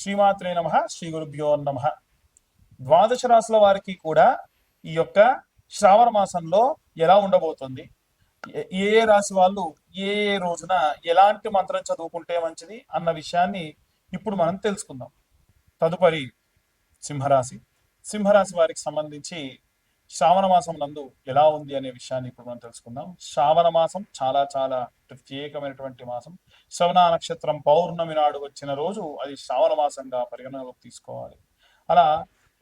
శ్రీమాత్రే నమ. శ్రీ గురుభ్యో నమ. ద్వాదశ రాశుల వారికి కూడా ఈ యొక్క శ్రావణ మాసంలో ఎలా ఉండబోతుంది, ఏ ఏ రాశి వాళ్ళు ఏ ఏ రోజున ఎలాంటి మంత్రం చదువుకుంటే మంచిది అన్న విషయాన్ని ఇప్పుడు మనం తెలుసుకుందాం. తదుపరి సింహరాశి. సింహరాశి వారికి సంబంధించి శ్రావణ మాసం నందు ఎలా ఉంది అనే విషయాన్ని ఇప్పుడు మనం తెలుసుకుందాం. శ్రావణ మాసం చాలా చాలా ప్రత్యేకమైనటువంటి మాసం. శ్రవణ నక్షత్రం పౌర్ణమి నాడు వచ్చిన రోజు అది శ్రావణ మాసంగా పరిగణనలోకి తీసుకోవాలి. అలా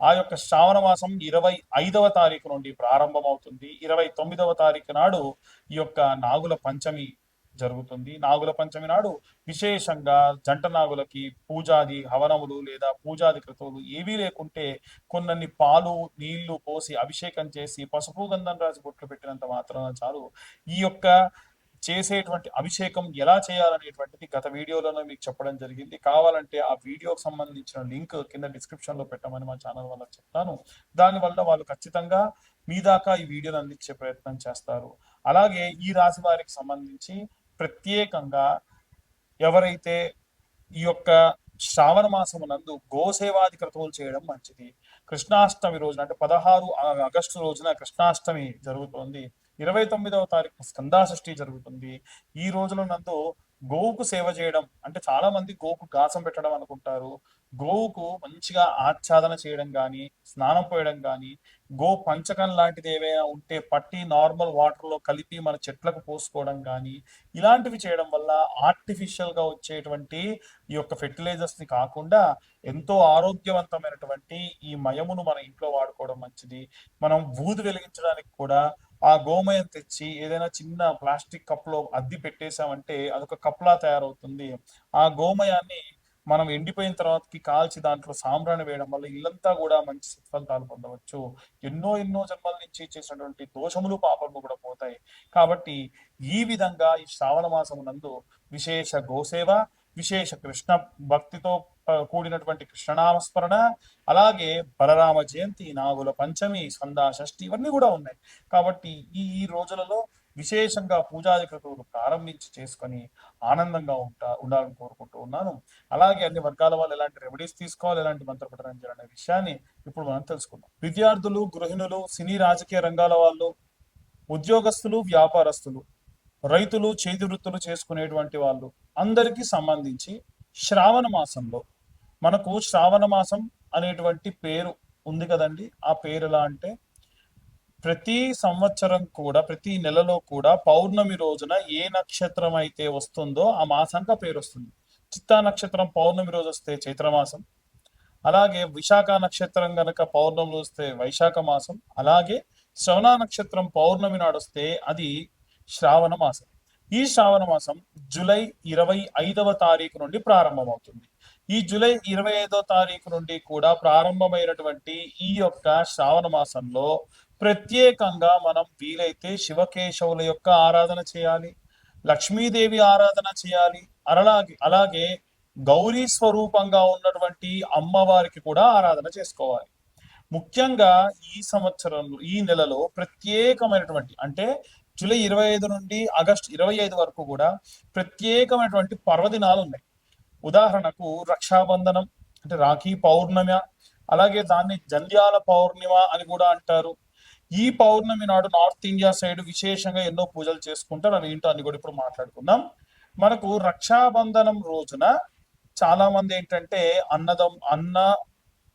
ఆ యొక్క శ్రావణ మాసం 25వ తారీఖు నుండి ప్రారంభమవుతుంది. 29వ తారీఖు నాడు ఈ యొక్క నాగుల పంచమి జరుగుతుంది. నాగుల పంచమి నాడు విశేషంగా జంట నాగులకి పూజాది హవనములు లేదా పూజాది క్రతువులు ఏవీ లేకుంటే కొన్ని పాలు నీళ్లు పోసి అభిషేకం చేసి పసుపు గంధం రాసి బొట్లు పెట్టినంత మాత్రాన చాలు. ఈ యొక్క చేసేటువంటి అభిషేకం ఎలా చేయాలనేటువంటిది గత వీడియోలోనే మీకు చెప్పడం జరిగింది. కావాలంటే ఆ వీడియోకి సంబంధించిన లింక్ కింద డిస్క్రిప్షన్ లో పెట్టమని మా ఛానల్ వాళ్ళకి చెప్తాను. దానివల్ల వాళ్ళు ఖచ్చితంగా మీ దాకా ఈ వీడియోని అందించే ప్రయత్నం చేస్తారు. అలాగే ఈ రాశి వారికి సంబంధించి ప్రత్యేకంగా ఎవరైతే ఈ యొక్క శ్రావణ మాసము నందు గోసేవాది క్రతువులు చేయడం మంచిది. కృష్ణాష్టమి రోజున అంటే 16 ఆగస్టు రోజున కృష్ణాష్టమి జరుగుతోంది. 29వ తారీఖు స్కందాషష్ఠి జరుగుతుంది. ఈ రోజుల నందు గోవుకు సేవ చేయడం అంటే చాలా మంది గోవుకు గాసం పెట్టడం అనుకుంటారు. గోవుకు మంచిగా ఆచ్ఛాదన చేయడం కానీ, స్నానం పోయడం కానీ, గో పంచకం లాంటిది ఏవైనా ఉంటే పట్టి నార్మల్ వాటర్ లో కలిపి మన చెట్లకు పోసుకోవడం కానీ, ఇలాంటివి చేయడం వల్ల ఆర్టిఫిషియల్ గా వచ్చేటువంటి ఈ యొక్క ఫెర్టిలైజర్స్ ని కాకుండా ఎంతో ఆరోగ్యవంతమైనటువంటి ఈ మయమును మన ఇంట్లో వాడుకోవడం మంచిది. మనం ఊది వెలిగించడానికి కూడా ఆ గోమయం తెచ్చి ఏదైనా చిన్న ప్లాస్టిక్ కప్ లో అద్ది పెట్టేసామంటే అదొక కప్లా తయారవుతుంది. ఆ గోమయాన్ని మనం ఎండిపోయిన తర్వాతకి కాల్చి దాంట్లో సాంబ్రాణి వేయడం వల్ల ఇల్లంతా కూడా మంచి సత్ఫలితాలు పొందవచ్చు. ఎన్నో ఎన్నో జన్మల నుంచి చేసినటువంటి దోషములు పాపములు కూడా పోతాయి. కాబట్టి ఈ విధంగా ఈ శ్రావణ మాసము నందు విశేష గోసేవ, విశేష కృష్ణ భక్తితో కూడినటువంటి కృష్ణనామస్మరణ, అలాగే బలరామ జయంతి, నాగుల పంచమి, సందా షష్ఠి ఇవన్నీ కూడా ఉన్నాయి. కాబట్టి ఈ రోజులలో విశేషంగా పూజాది క్రతువులు ప్రారంభించి చేసుకొని ఆనందంగా ఉండాలని కోరుకుంటూ ఉన్నాను. అలాగే అన్ని వర్గాల వాళ్ళు ఎలాంటి రెమెడీస్ తీసుకోవాలి, ఎలాంటి మంత్రపఠనం చేయాలనే విషయాన్ని ఇప్పుడు మనం తెలుసుకుందాం. విద్యార్థులు, గృహిణులు, సినీ రాజకీయ రంగాల వాళ్ళు, ఉద్యోగస్తులు, వ్యాపారస్తులు, రైతులు, చేతి వృత్తులు చేసుకునేటువంటి వాళ్ళు అందరికీ సంబంధించి శ్రావణ మాసంలో మనకు శ్రావణ మాసం అనేటువంటి పేరు ఉంది కదండి. ఆ పేరు ఎలా అంటే ప్రతి సంవత్సరం కూడా ప్రతి నెలలో కూడా పౌర్ణమి రోజున ఏ నక్షత్రం అయితే వస్తుందో ఆ మాసానికి పేరు వస్తుంది. చిత్తా నక్షత్రం పౌర్ణమి రోజు వస్తే చైత్రమాసం, అలాగే విశాఖ నక్షత్రం గనక పౌర్ణమి వస్తే వైశాఖ మాసం, అలాగే శ్రవణ నక్షత్రం పౌర్ణమి నాడు వస్తే అది శ్రావణ మాసం. ఈ శ్రావణ మాసం జూలై 25వ తారీఖు నుండి ప్రారంభమవుతుంది. ఈ జూలై 25వ తారీఖు నుండి కూడా ప్రారంభమైనటువంటి ఈ యొక్క శ్రావణ మాసంలో ప్రత్యేకంగా మనం వీలైతే శివకేశవుల యొక్క ఆరాధన చేయాలి, లక్ష్మీదేవి ఆరాధన చేయాలి, అలాగే గౌరీ స్వరూపంగా ఉన్నటువంటి అమ్మవారికి కూడా ఆరాధన చేసుకోవాలి. ముఖ్యంగా ఈ సంవత్సరంలో ఈ నెలలో ప్రత్యేకమైనటువంటి అంటే జూలై 25 నుండి ఆగస్టు 25 వరకు కూడా ప్రత్యేకమైనటువంటి పర్వదినాలు ఉన్నాయి. ఉదాహరణకు రక్షాబంధనం అంటే రాఖీ పౌర్ణమి, అలాగే దాన్ని జంధ్యాల పౌర్ణిమ అని కూడా అంటారు. ఈ పౌర్ణమి నాడు నార్త్ ఇండియా సైడ్ విశేషంగా ఎన్నో పూజలు చేసుకుంటారు. అవి ఏంటో అని కూడా ఇప్పుడు మాట్లాడుకుందాం. మనకు రక్షాబంధనం రోజున చాలా మంది ఏంటంటే అన్న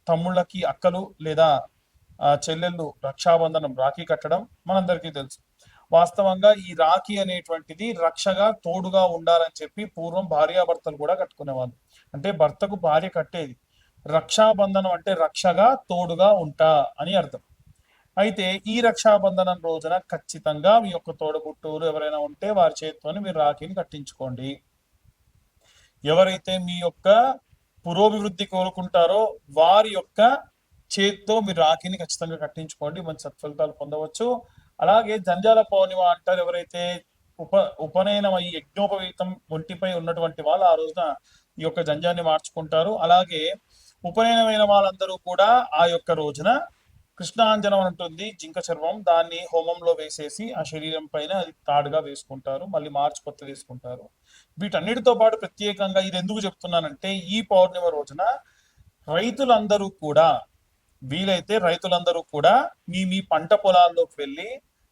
తమ్ముళ్ళకి అక్కలు లేదా చెల్లెళ్ళు రక్షాబంధనం రాఖీ కట్టడం మనందరికీ తెలుసు. వాస్తవంగా ఈ రాఖీ అనేటువంటిది రక్షగా తోడుగా ఉండాలని చెప్పి పూర్వం భార్యాభర్తలు కూడా కట్టుకునేవాళ్ళు. అంటే భర్తకు భార్య కట్టేది. రక్షాబంధనం అంటే రక్షగా తోడుగా ఉంటా అని అర్థం. అయితే ఈ రక్షాబంధనం రోజున ఖచ్చితంగా మీ యొక్క తోడబుట్టువులు ఎవరైనా ఉంటే వారి చేతితోని మీరు రాఖీని కట్టించుకోండి. ఎవరైతే మీ యొక్క పురోభివృద్ధి కోరుకుంటారో వారి యొక్క చేతితో మీరు రాఖీని ఖచ్చితంగా కట్టించుకోండి, మంచి సత్ఫలితాలు పొందవచ్చు. అలాగే జంధ్యాల పౌర్ణిమ అంటారు. ఎవరైతే ఉపనయనం అయ్యి యజ్ఞోపవీతం ఒంటిపై ఉన్నటువంటి వాళ్ళు ఆ రోజున ఈ యొక్క జంధ్యాన్ని మార్చుకుంటారు. అలాగే ఉపనయనమైన వాళ్ళందరూ కూడా ఆ యొక్క రోజున కృష్ణాంజనం ఉంటుంది, జింక చర్మం, దాన్ని హోమంలో వేసేసి ఆ శరీరం పైన అది తాడుగా వేసుకుంటారు, మళ్ళీ మార్చి కొత్త వేసుకుంటారు. వీటన్నిటితో పాటు ప్రత్యేకంగా ఇది ఎందుకు చెప్తున్నానంటే ఈ పౌర్ణిమ రోజున రైతులందరూ కూడా వీలైతే రైతులందరూ కూడా మీ మీ పంట పొలాల్లోకి వెళ్ళి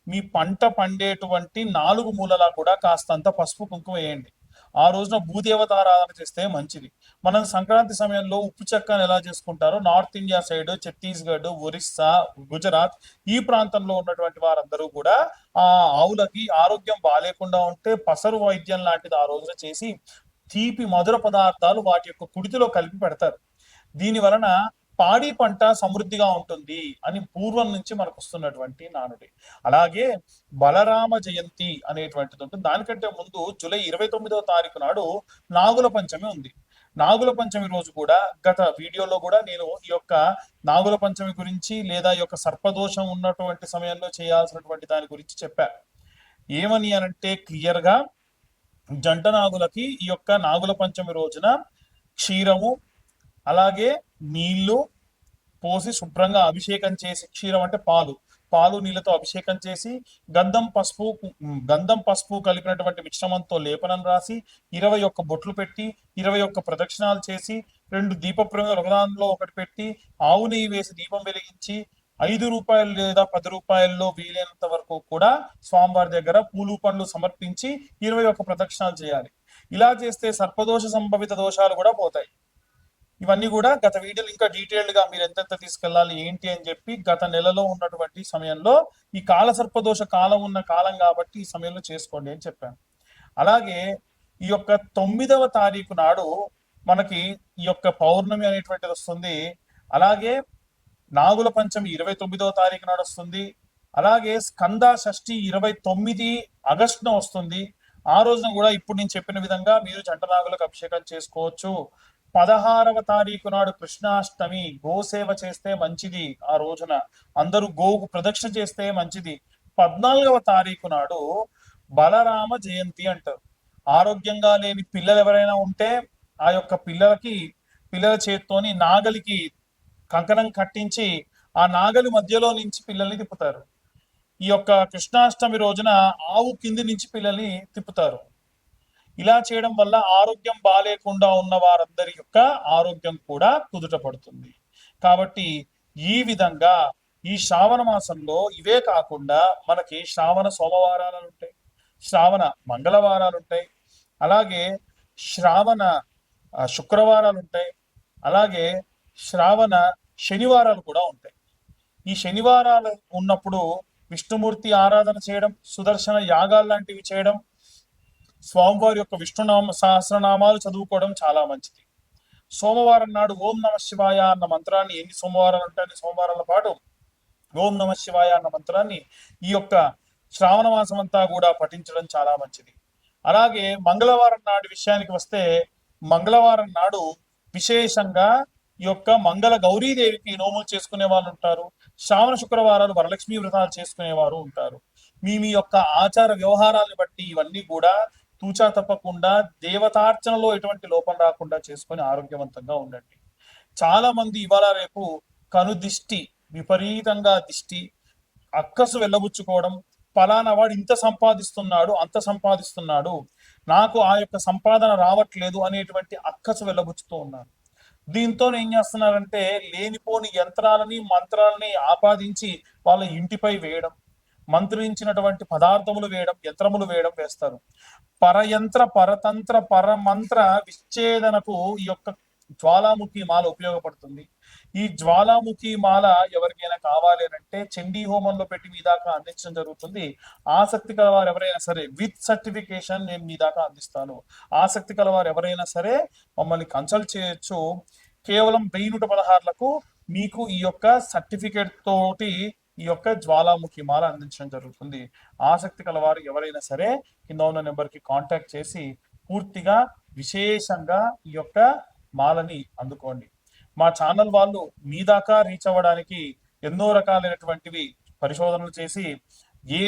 మీ పంట పండేటువంటి 4 మూలలా కూడా కాస్తంత పసుపు కుంకుమ వేయండి. ఆ రోజున భూదేవతారాధన చేస్తే మంచిది. మనం సంక్రాంతి సమయంలో ఉప్పు చెక్కను ఎలా చేసుకుంటారో north India side Chhattisgarh, Orissa, Gujarat ఈ ప్రాంతంలో ఉన్నటువంటి వారందరూ కూడా ఆ ఆవులకి ఆరోగ్యం బాగాలేకుండా ఉంటే పసరు వైద్యం లాంటిది ఆ రోజున చేసి తీపి మధుర పదార్థాలు వాటి యొక్క కుడితిలో కలిపి పెడతారు. దీని వలన పాడి పంట సమృద్ధిగా ఉంటుంది అని పూర్వం నుంచి మనకు వస్తున్నటువంటి నానుడి. అలాగే బలరామ జయంతి అనేటువంటిది ఉంటుంది. దానికంటే ముందు జూలై 29వ తారీఖు నాడు నాగుల పంచమి ఉంది. నాగుల పంచమి రోజు కూడా గత వీడియోలో కూడా నేను ఈ యొక్క నాగుల పంచమి గురించి లేదా ఈ యొక్క సర్పదోషం ఉన్నటువంటి సమయంలో చేయాల్సినటువంటి దాని గురించి చెప్పా. ఏమని అనంటే క్లియర్ గా జంట నాగులకి ఈ యొక్క నాగుల పంచమి రోజున క్షీరము అలాగే నీళ్లు పోసి శుభ్రంగా అభిషేకం చేసి, క్షీరం అంటే పాలు నీళ్ళతో అభిషేకం చేసి గంధం పసుపు కలిపినటువంటి మిశ్రమంతో లేపనం రాసి 21 బొట్లు పెట్టి 21 ప్రదక్షిణాలు చేసి 2 దీప ప్రమిదలు ఒకదానిలో ఒకటి పెట్టి ఆవు నెయ్యి వేసి దీపం వెలిగించి ₹5 లేదా ₹10 వీలైనంత వరకు కూడా స్వామివారి దగ్గర పూలు పండ్లు సమర్పించి 21 ప్రదక్షిణాలు చేయాలి. ఇలా చేస్తే సర్పదోష సంభవిత దోషాలు కూడా పోతాయి. ఇవన్నీ కూడా గత వీడియోలు ఇంకా డీటెయిల్డ్ గా మీరు ఎంతెంత తీసుకెళ్లాలి ఏంటి అని చెప్పి గత నెలలో ఉన్నటువంటి సమయంలో ఈ కాల సర్పదోష కాలం ఉన్న కాలం కాబట్టి ఈ సమయంలో చేసుకోండి అని చెప్పాను. అలాగే ఈ యొక్క 9వ తారీఖు నాడు మనకి ఈ యొక్క పౌర్ణమి అనేటువంటిది వస్తుంది. అలాగే నాగుల పంచమి 29వ తారీఖు నాడు వస్తుంది. అలాగే స్కంద షష్ఠి 29 ఆగస్టున వస్తుంది. ఆ రోజున కూడా ఇప్పుడు నేను చెప్పిన విధంగా మీరు జంట నాగులకు అభిషేకం చేసుకోవచ్చు. 16వ తారీఖు నాడు కృష్ణాష్టమి, గోసేవ చేస్తే మంచిది. ఆ రోజున అందరూ గోవుకు ప్రదక్షిణ చేస్తే మంచిది. 14వ తారీఖు నాడు బలరామ జయంతి అంటారు. ఆరోగ్యంగా లేని పిల్లలు ఎవరైనా ఉంటే ఆ యొక్క పిల్లల చేత్తోని నాగలికి కంకణం కట్టించి ఆ నాగలి మధ్యలో నుంచి పిల్లల్ని తిప్పుతారు. ఈ యొక్క కృష్ణాష్టమి రోజున ఆవు కింది నుంచి పిల్లల్ని తిప్పుతారు. ఇలా చేయడం వల్ల ఆరోగ్యం బాలేకుండా ఉన్న వారందరి యొక్క ఆరోగ్యం కూడా కుదుట పడుతుంది. కాబట్టి ఈ విధంగా ఈ శ్రావణ మాసంలో ఇవే కాకుండా మనకి శ్రావణ సోమవారాలు ఉంటాయి, శ్రావణ మంగళవారాలు ఉంటాయి, అలాగే శ్రావణ శుక్రవారాలు ఉంటాయి, అలాగే శ్రావణ శనివారాలు కూడా ఉంటాయి. ఈ శనివారాలు ఉన్నప్పుడు విష్ణుమూర్తి ఆరాధన చేయడం, సుదర్శన యాగాలు లాంటివి చేయడం, స్వామివారి యొక్క విష్ణునామ సహస్రనామాలు చదువుకోవడం చాలా మంచిది. సోమవారం నాడు ఓం నమ శివాయ అన్న మంత్రాన్ని ఎన్ని సోమవారాలు ఉంటాయని సోమవారాల పాటు ఓం నమ శివాయ అన్న మంత్రాన్ని ఈ యొక్క శ్రావణ మాసం అంతా కూడా పఠించడం చాలా మంచిది. అలాగే మంగళవారం నాడు విషయానికి వస్తే మంగళవారం నాడు విశేషంగా ఈ యొక్క మంగళ గౌరీదేవికి నోములు చేసుకునే వాళ్ళు ఉంటారు. శ్రావణ శుక్రవారాలు వరలక్ష్మి వ్రతాలు చేసుకునేవారు ఉంటారు. మీ యొక్క ఆచార వ్యవహారాలను బట్టి ఇవన్నీ కూడా తూచా తప్పకుండా దేవతార్చనలో ఎటువంటి లోపం రాకుండా చేసుకొని ఆరోగ్యవంతంగా ఉండండి. చాలా మంది ఇవాళ రేపు కనుదిష్టి, విపరీతంగా దిష్టి, అక్కసు వెళ్ళబుచ్చుకోవడం, ఫలానా వాడు ఇంత సంపాదిస్తున్నాడు అంత సంపాదిస్తున్నాడు నాకు ఆ యొక్క సంపాదన రావట్లేదు అనేటువంటి అక్కసు వెళ్ళబుచ్చుతూ ఉన్నారు. దీంతో ఏం చేస్తున్నారంటే లేనిపోని యంత్రాలని మంత్రాలని ఆపాదించి వాళ్ళ ఇంటిపై వేయడం, మంత్రించినటువంటి పదార్థములు వేయడం, యంత్రములు వేస్తారు. పరయంత్ర పరతంత్ర పరమంత్ర విచ్ఛేదనకు ఈ యొక్క జ్వాలాముఖి మాల ఉపయోగపడుతుంది. ఈ జ్వాలాముఖి మాల ఎవరికైనా కావాలి అంటే చండీ హోమంలో పెట్టి మీ దాకా అందించడం జరుగుతుంది. ఆసక్తి కలవారు ఎవరైనా సరే విత్ సర్టిఫికేషన్ నేను మీ దాకా అందిస్తాను. ఆసక్తి కలవారు ఎవరైనా సరే మమ్మల్ని కన్సల్ట్ చేయొచ్చు. కేవలం 1116లకు మీకు ఈ యొక్క సర్టిఫికేట్ తోటి ఈ యొక్క జ్వాలాముఖి మాల అందించడం జరుగుతుంది. ఆసక్తి కలవారు ఎవరైనా సరే కింద ఉన్న నెంబర్కి కాంటాక్ట్ చేసి పూర్తిగా విశేషంగా ఈ యొక్క మాలని అందుకోండి. మా ఛానల్ వాళ్ళు మీ దాకా రీచ్ అవ్వడానికి ఎన్నో రకాలైనటువంటివి పరిశోధనలు చేసి ఏ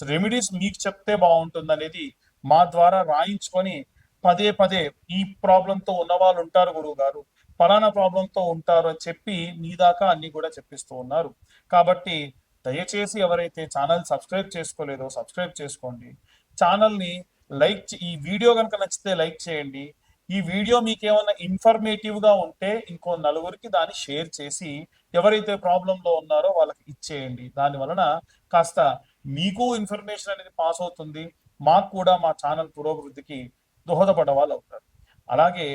రెమెడీస్ మీకు చెప్తే బాగుంటుంది అనేది మా ద్వారా రాయించుకొని పదే ఈ ప్రాబ్లంతో ఉన్న వాళ్ళు ఉంటారు గురువు గారు, ఫలానా ప్రాబ్లంతో ఉంటారు అని చెప్పి మీ దాకా అన్ని కూడా చెప్పిస్తూ ఉన్నారు. కాబట్టి దయచేసి ఎవరైతే ఛానల్ సబ్స్క్రైబ్ చేసుకోలేదో సబ్స్క్రైబ్ చేసుకోండి. ఛానల్ని ఈ వీడియో కనుక నచ్చితే లైక్ చేయండి. ఈ ఈ వీడియో మీకు ఏమైనా ఇన్ఫర్మేటివ్ గా ఉంటే ఇంకో నలుగురికి దాన్ని షేర్ చేసి ఎవరైతే ప్రాబ్లంలో ఉన్నారో వాళ్ళకి ఇచ్చేయండి. దాని వలన కాస్త మీకు ఇన్ఫర్మేషన్ అనేది పాస్ అవుతుంది, మాకు కూడా మా ఛానల్ పురోభివృద్ధికి దోహదపడే వాళ్ళు అవుతారు. అలాగే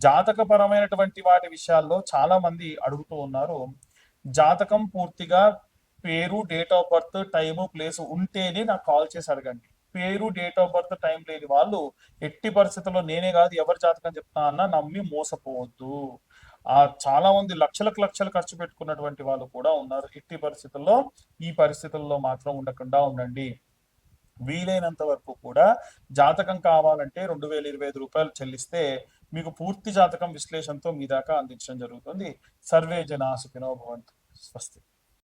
జాతకపరమైనటువంటి వాటి విషయాల్లో చాలా మంది అడుగుతూ ఉన్నారు. జాతకం పూర్తిగా పేరు, date of birth, time, place ఉంటేనే నాకు కాల్ చేసి అడగండి. పేరు, డేట్ ఆఫ్ బర్త్, టైం లేని వాళ్ళు ఎట్టి పరిస్థితుల్లో నేనే కాదు ఎవరి జాతకం చెప్తా అన్నా నమ్మి మోసపోవద్దు. చాలా మంది లక్షలకు లక్షలు ఖర్చు పెట్టుకున్నటువంటి వాళ్ళు కూడా ఉన్నారు. ఎట్టి పరిస్థితుల్లో ఈ పరిస్థితుల్లో మాత్రం ఉండకుండా ఉండండి. వీలైనంత వరకు కూడా జాతకం కావాలంటే 2025 రూపాయలు చెల్లిస్తే మీకు పూర్తి జాతకం విశ్లేషణతో మీ దాకా అందించడం జరుగుతుంది. సర్వే జనా సుఖినో భవంతు. స్వస్తి.